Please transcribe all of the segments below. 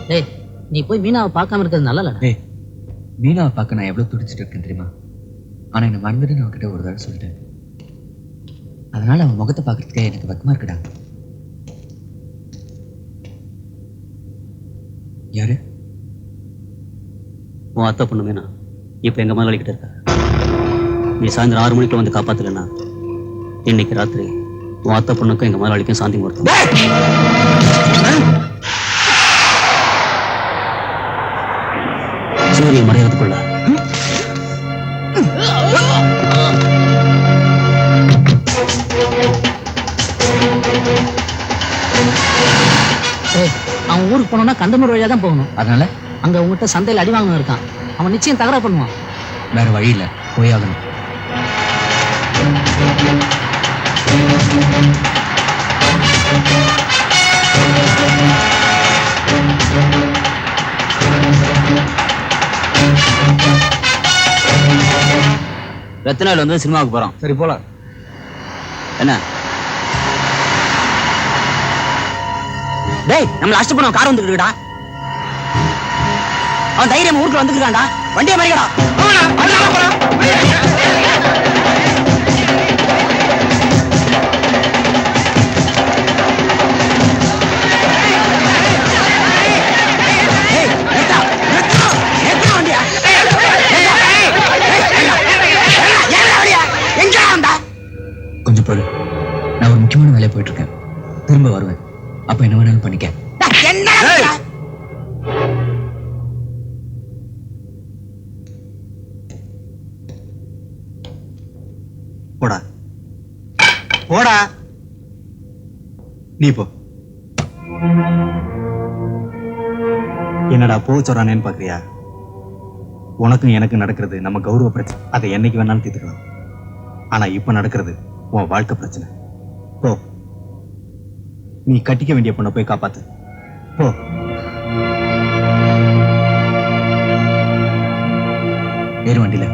டேய் நீ போய் மீனாவை பார்க்காம இருக்கிறது நல்லா இல்லடா. டேய் மீனாவை பார்க்க நான் எவ்வளவு துடிச்சிட்டு இருக்கேன் தெரியுமா? ஆனா என்ன மறந்துட்டு நான் கிட்ட ஒரு தடவை சொல்லிட்டேன். அதனால அவன் முகத்தை பார்க்கறதுக்கே எனக்கு வெக்கமா இருக்குடா. யாரு? உன் அத்தை பொண்ணு மீனா இப்ப எங்க முதலாளி கிட்ட இருக்கா. நீ சாயந்தரம் 6 மணிக்குள்ள வந்து காப்பாத்தலன்னா இன்னைக்கு ராத்திரி உன் அத்தை பொண்ணுக்கும் எங்க முதலாளிக்கும் சாந்தி முகூர்த்தம். சூரியன் மறையறதுக்குள்ள அவன் ஊருக்கு போனோம்னா கந்தனூர் வழியா தான் போகணும். அதனால அங்க உங்ககிட்ட சந்தையில் அடி வாங்கணும் இருக்கான். அவன் நிச்சயம் தகராறு பண்ணுவான். வேற வழி இல்ல, போயாகணும். எத்தனை நாள் வந்து சினிமாவுக்கு போறோம்? சரி போலாம். என்ன டேய், நம்மள அஷ்ட பண்ண கார் வந்துக்கிட்டுடா. அவன் தைரியம் ஊருக்கு வந்துக்கிட்டான்டா. வண்டியை மறிக்கடா. கொஞ்சம் பொறு, நான் ஒரு முக்கியமான வேலையை போயிட்டு இருக்கேன். திரும்ப வருவேன். அப்ப என்ன வேணாலும் பண்ணிக்க. போடா போடா, நீ போ. என்னடா போக சொல்றானேன்னு பாக்குறியா? உனக்கும் எனக்கு நடக்கிறது நம்ம கௌரவ பிரச்சனை. அதை என்னைக்கு வேணாலும் தீர்த்துக்கலாம். ஆனா இப்ப நடக்கிறது உன் வாழ்க்கை பிரச்சனை. போ, நீ கட்டிக்க வேண்டிய பொண்ணை போய் காப்பாத்து. போ. வேறு வண்டியில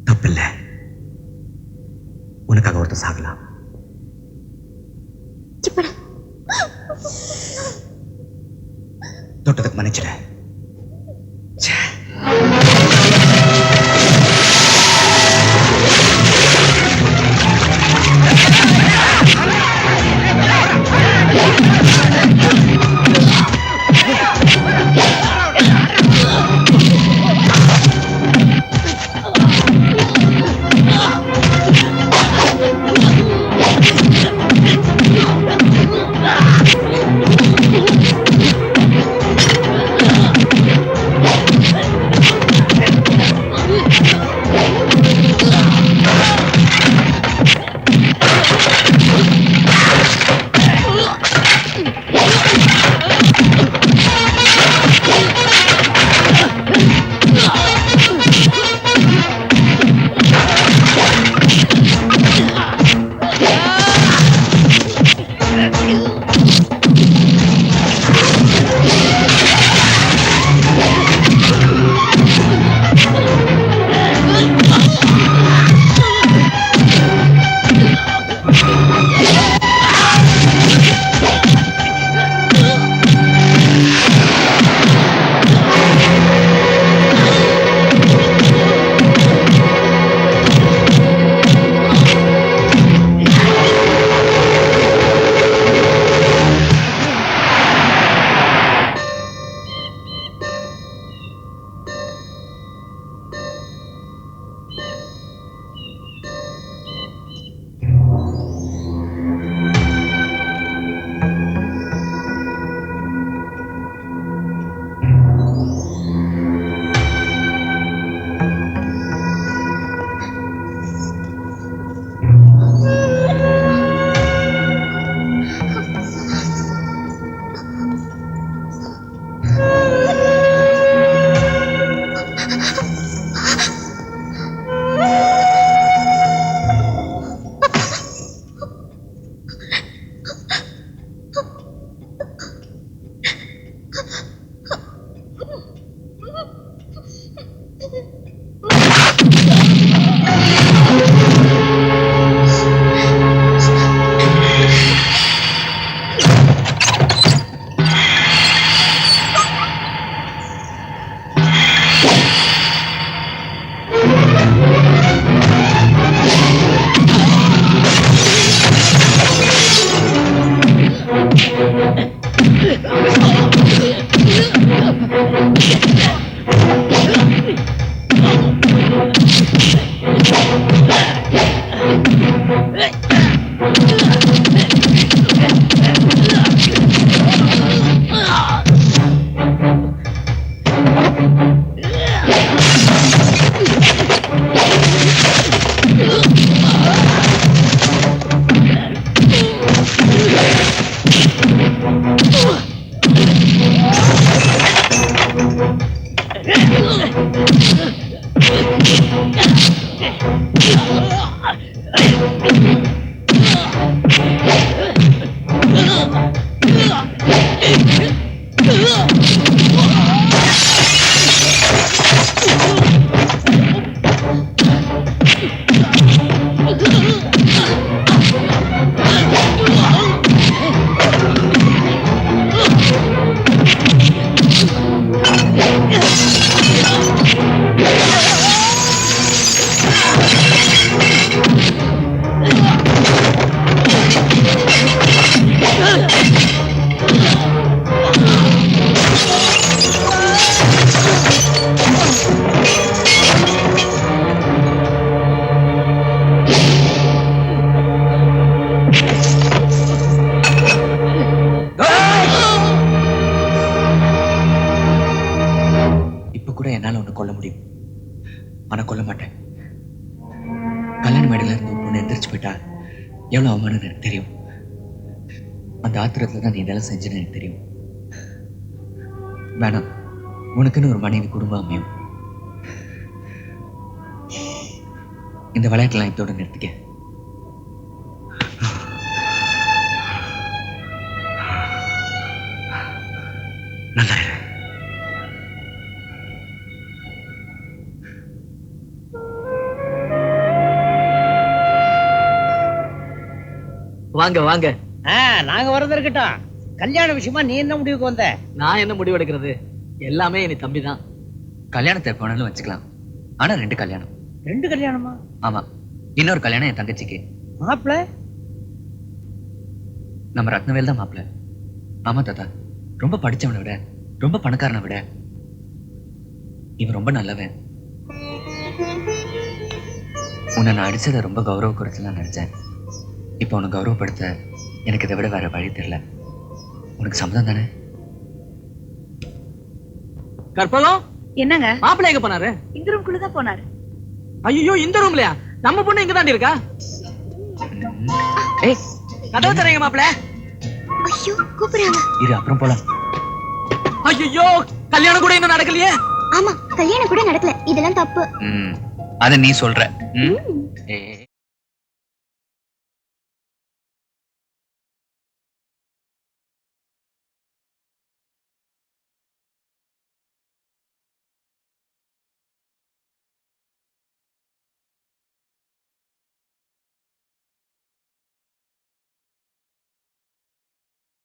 தப்பில்ல. உனக்காக ஒருத்தர் சாகலாம். தொட்டதுக்கு மன்னிச்சிட. இப்ப கூட என்னால ஒண்ணு கொல்ல முடியும், ஆனா கொல்ல மாட்டேன். கல்யாண மேடையில இருந்து ஒரு பொண்ணு எந்திரிச்சு போயிட்டா எவ்வளவு அவமானம் எனக்கு தெரியும். அந்த ஆத்திரத்துல தான் நீ இதெல்லாம் செஞ்சுன்னு எனக்கு தெரியும். வேணாம், உனக்குன்னு ஒரு மனைவி குடும்பம் அமையும். இந்த விளையாட்டுலாம் இதோட நிறுத்திக்க. நல்லா இரு. வாங்க வாங்க. நாங்க வரது இருக்கட்டும். கல்யாண விஷயமா நீ என்ன முடிவுக்கு வந்த? நான் என்ன முடிவு எடுக்கிறது? எல்லாமே என் தம்பி தான். கல்யாணத்தை போனாலும் வச்சுக்கலாம், ஆனா 2 கல்யாணம். 2 கல்யாணமா? ஆமா, இன்னொரு கல்யாணம் என் தங்கச்சிக்கு. மாப்பிள்ள நம்ம ரத்னவேல் தான் மாப்பிள்ள. ஆமா தாத்தா, ரொம்ப படிச்சவனை விட, ரொம்ப பணக்காரனை விட இவன் ரொம்ப நல்லவன். உன்னை நான் அடிச்சதை ரொம்ப கௌரவ குறைச்சலாம் நினைச்சேன். இப்போ உன்னை கௌரவப்படுத்த எனக்கு இதை விட வேற வழி தெரியல. உனக்கு சம்மதம் தானே? கற்பகம், என்னங்க? மாப்பிள்ளை எங்க போனாரு? இந்த ரூம்குள்ள தான் போனாரு. ஐயோ, இந்த ரூம்லயா? நம்ம பொண்ணு இங்க தாண்டி இருக்கா. ஏய், கதவு தரீங்க மாப்பிள்ளை. ஐயோ, கூப்பிடுறாங்க. இரு, அப்புறம் போலாம். ஐயோ, கல்யாணம் கூட இன்னும் நடக்கலையே. ஆமா, கல்யாணம் கூட நடக்கல. இதெல்லாம் தப்பு. அதை நீ சொல்ற.